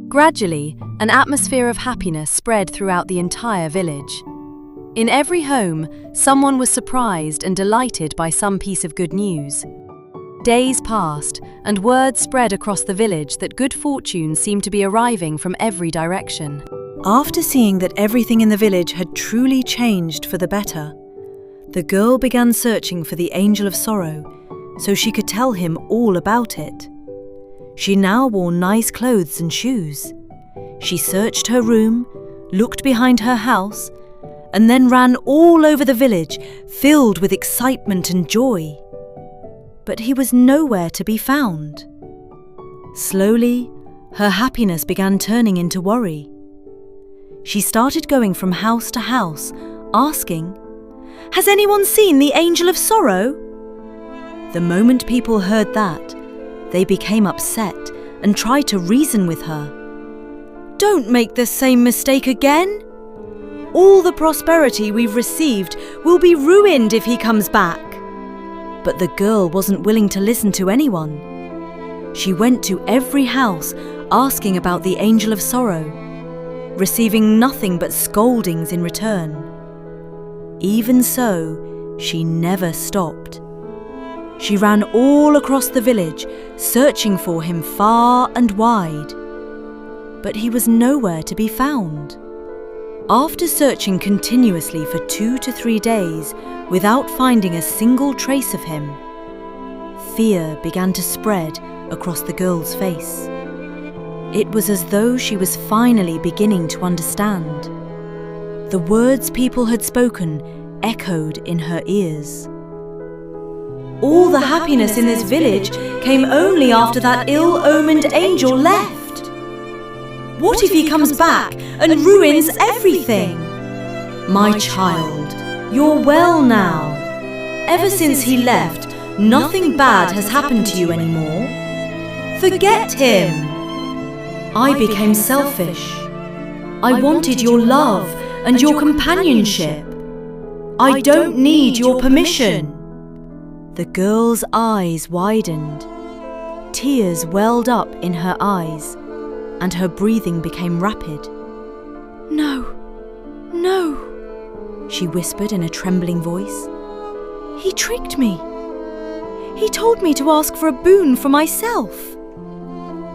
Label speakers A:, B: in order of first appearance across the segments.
A: Gradually, an atmosphere of happiness spread throughout the entire village. In every home, someone was surprised and delighted by some piece of good news. Days passed, and word spread across the village that good fortune seemed to be arriving from every direction. After seeing that everything in the village had truly changed for the better, the girl began searching for the Angel of Sorrow so she could tell him all about it. She now wore nice clothes and shoes. She searched her room, looked behind her house, and then ran all over the village, filled with excitement and joy. But he was nowhere to be found. Slowly, her happiness began turning into worry. She started going from house to house, asking, "Has anyone seen the Angel of Sorrow?" The moment people heard that, they became upset and tried to reason with her. "Don't make the same mistake again. All the prosperity we've received will be ruined if he comes back." But the girl wasn't willing to listen to anyone. She went to every house asking about the Angel of Sorrow, receiving nothing but scoldings in return. Even so, she never stopped. She ran all across the village, searching for him far and wide. But he was nowhere to be found. After searching continuously for 2 to 3 days without finding a single trace of him, fear began to spread across the girl's face. It was as though she was finally beginning to understand. The words people had spoken echoed in her ears. All the happiness in this village came only after that ill-omened angel left. What if he comes back and ruins everything? My child, you're well now. Ever since he left, nothing bad has happened to you anymore. Forget him. I became selfish. I wanted your love and your companionship. I don't need your permission. The girl's eyes widened. Tears welled up in her eyes, and her breathing became rapid. "No, no," she whispered in a trembling voice. "He tricked me. He told me to ask for a boon for myself.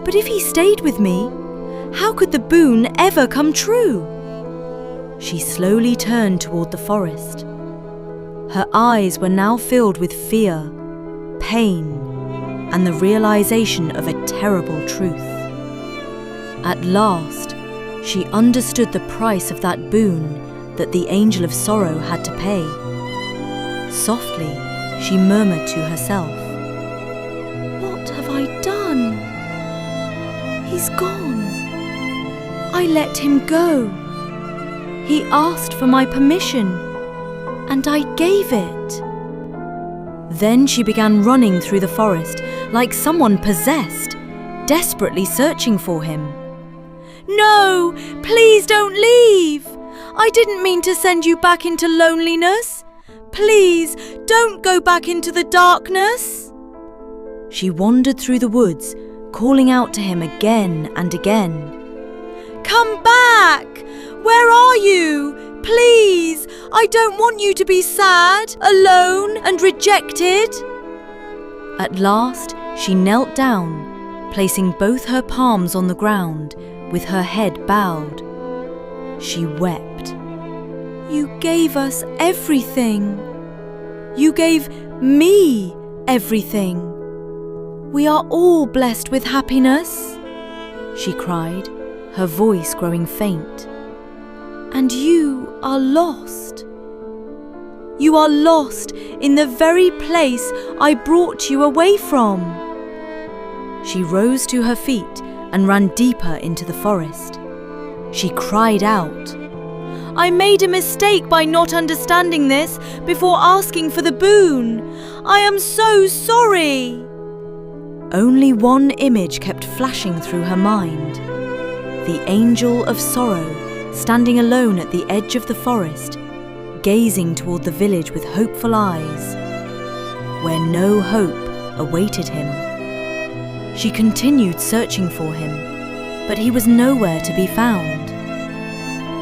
A: But if he stayed with me, how could the boon ever come true?" She slowly turned toward the forest. Her eyes were now filled with fear, pain, and the realization of a terrible truth. At last, she understood the price of that boon that the Angel of Sorrow had to pay. Softly, she murmured to herself, "What have I done? He's gone. I let him go. He asked for my permission, and I gave it." Then she began running through the forest like someone possessed, desperately searching for him. "No, please don't leave. I didn't mean to send you back into loneliness. Please don't go back into the darkness." She wandered through the woods, calling out to him again and again. "Come back! Where are you? Please, I don't want you to be sad, alone, and rejected." At last, she knelt down, placing both her palms on the ground, with her head bowed. She wept. "You gave us everything. You gave me everything. We are all blessed with happiness," she cried, her voice growing faint. "And you are lost. You are lost in the very place I brought you away from." She rose to her feet and ran deeper into the forest. She cried out, "I made a mistake by not understanding this before asking for the boon. I am so sorry." Only one image kept flashing through her mind. The Angel of Sorrow, standing alone at the edge of the forest, gazing toward the village with hopeful eyes, where no hope awaited him. She continued searching for him, but he was nowhere to be found.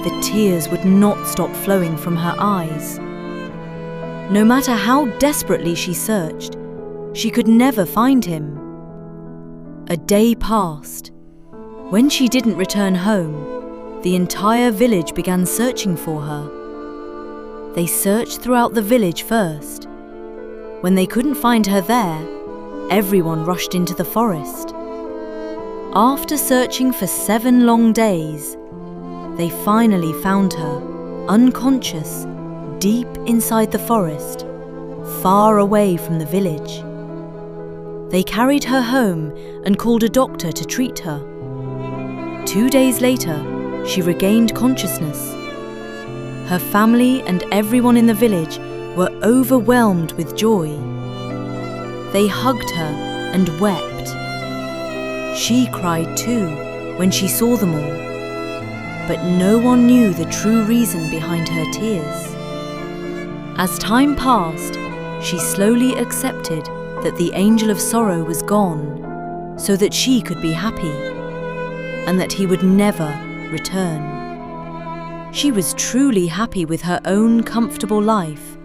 A: The tears would not stop flowing from her eyes. No matter how desperately she searched, she could never find him. A day passed. When she didn't return home, the entire village began searching for her. They searched throughout the village first. When they couldn't find her there, everyone rushed into the forest. After searching for 7 long days, they finally found her, unconscious, deep inside the forest, far away from the village. They carried her home and called a doctor to treat her. 2 days later, she regained consciousness. Her family and everyone in the village were overwhelmed with joy. They hugged her and wept. She cried too when she saw them all, but no one knew the true reason behind her tears. As time passed, she slowly accepted that the angel of sorrow was gone, so that she could be happy, and that he would never return. She was truly happy with her own comfortable life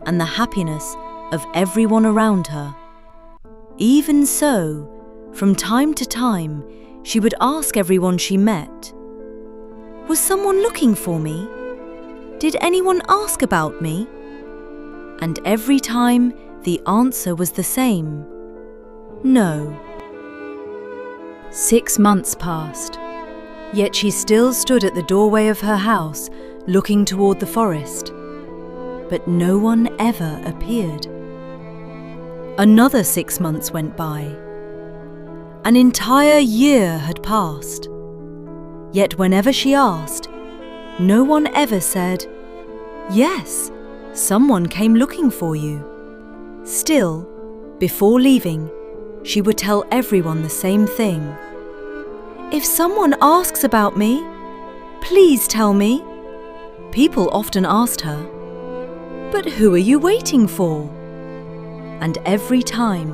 A: and the happiness of everyone around her. Even so, from time to time, she would ask everyone she met, "Was someone looking for me? Did anyone ask about me?" And every time, the answer was the same: no. 6 months passed, yet she still stood at the doorway of her house, looking toward the forest. But no one ever appeared. Another 6 months went by. An entire year had passed. Yet whenever she asked, no one ever said, "Yes, someone came looking for you." Still, before leaving, she would tell everyone the same thing: "If someone asks about me, please tell me." People often asked her, "But who are you waiting for?" And every time,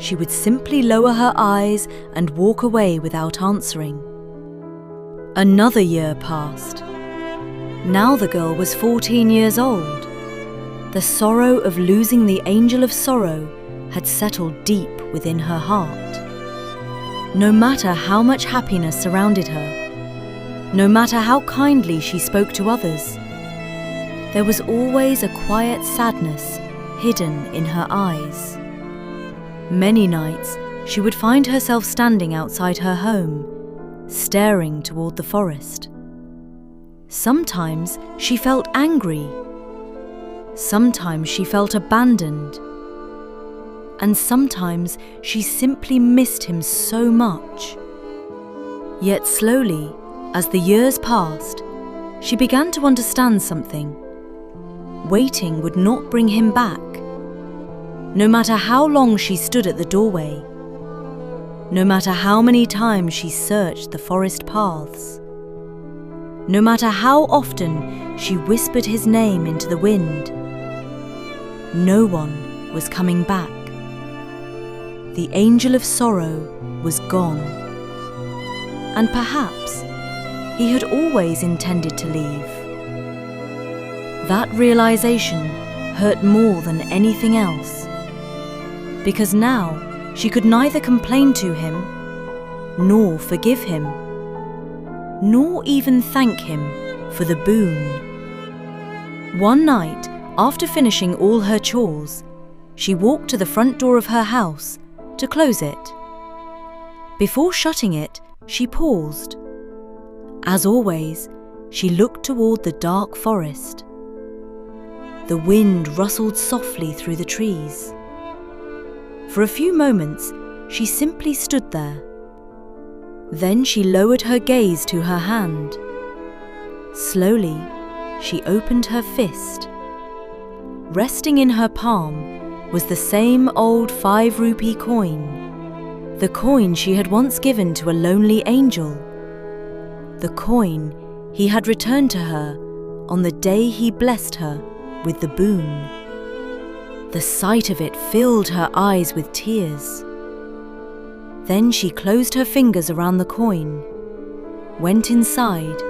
A: she would simply lower her eyes and walk away without answering. Another year passed. Now the girl was 14 years old. The sorrow of losing the angel of sorrow had settled deep within her heart. No matter how much happiness surrounded her, no matter how kindly she spoke to others, there was always a quiet sadness hidden in her eyes. Many nights she would find herself standing outside her home, staring toward the forest. Sometimes she felt angry. Sometimes she felt abandoned. And sometimes she simply missed him so much. Yet slowly, as the years passed, she began to understand something. Waiting would not bring him back. No matter how long she stood at the doorway, no matter how many times she searched the forest paths, no matter how often she whispered his name into the wind, no one was coming back. The angel of sorrow was gone. And perhaps he had always intended to leave. That realization hurt more than anything else, because now she could neither complain to him, nor forgive him, nor even thank him for the boon. One night, after finishing all her chores, she walked to the front door of her house to close it. Before shutting it, she paused. As always, she looked toward the dark forest. The wind rustled softly through the trees. For a few moments, she simply stood there. Then she lowered her gaze to her hand. Slowly, she opened her fist. Resting in her palm was the same old 5 rupee coin, the coin she had once given to a lonely angel, the coin he had returned to her on the day he blessed her with the boon. The sight of it filled her eyes with tears. Then she closed her fingers around the coin went inside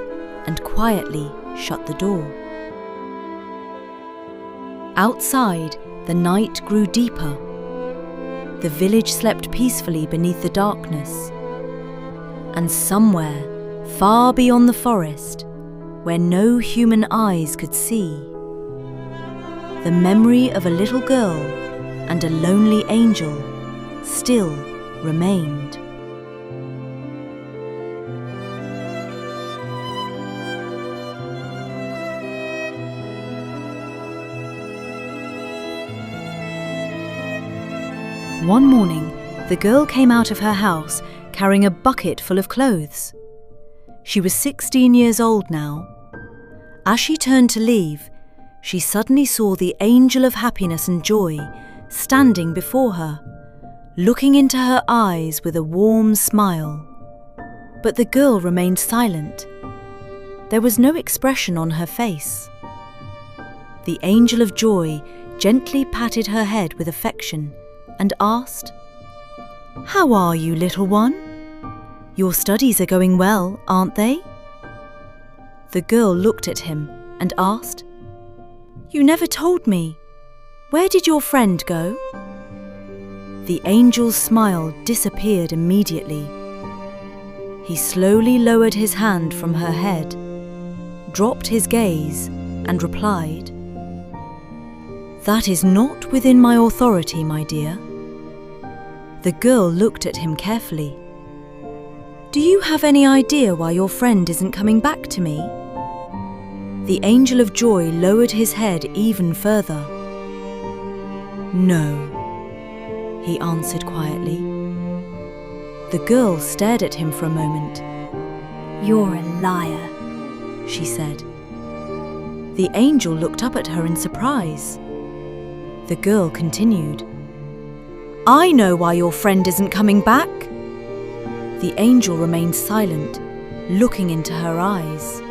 A: and quietly shut the door. Outside, the night grew deeper. The village slept peacefully beneath the darkness. And somewhere, far beyond the forest, where no human eyes could see, the memory of a little girl and a lonely angel still remained. One morning, the girl came out of her house carrying a bucket full of clothes. She was 16 years old now. As she turned to leave, she suddenly saw the angel of happiness and joy standing before her, looking into her eyes with a warm smile. But the girl remained silent. There was no expression on her face. The angel of joy gently patted her head with affection and asked, "How are you, little one? Your studies are going well, aren't they?" The girl looked at him and asked, "You never told me. Where did your friend go?" The angel's smile disappeared immediately. He slowly lowered his hand from her head, dropped his gaze, and replied, "That is not within my authority, my dear." The girl looked at him carefully. "Do you have any idea why your friend isn't coming back to me?" The angel of joy lowered his head even further. "No," he answered quietly. The girl stared at him for a moment. "You're a liar," she said. The angel looked up at her in surprise. The girl continued, "I know why your friend isn't coming back." The angel remained silent, looking into her eyes.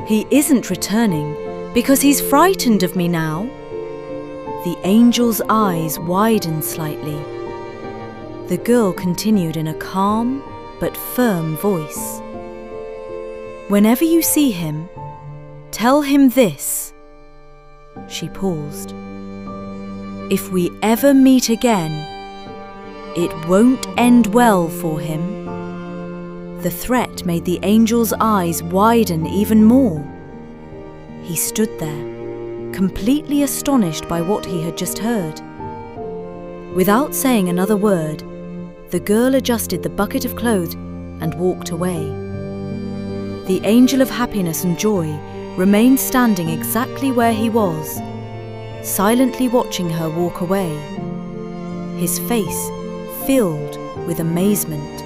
A: "He isn't returning because he's frightened of me now." The angel's eyes widened slightly. The girl continued in a calm but firm voice, "Whenever you see him, tell him this." She paused. "If we ever meet again, it won't end well for him." The threat made the angel's eyes widen even more. He stood there, completely astonished by what he had just heard. Without saying another word, the girl adjusted the bucket of clothes and walked away. The angel of happiness and joy remained standing exactly where he was, silently watching her walk away, his face filled with amazement.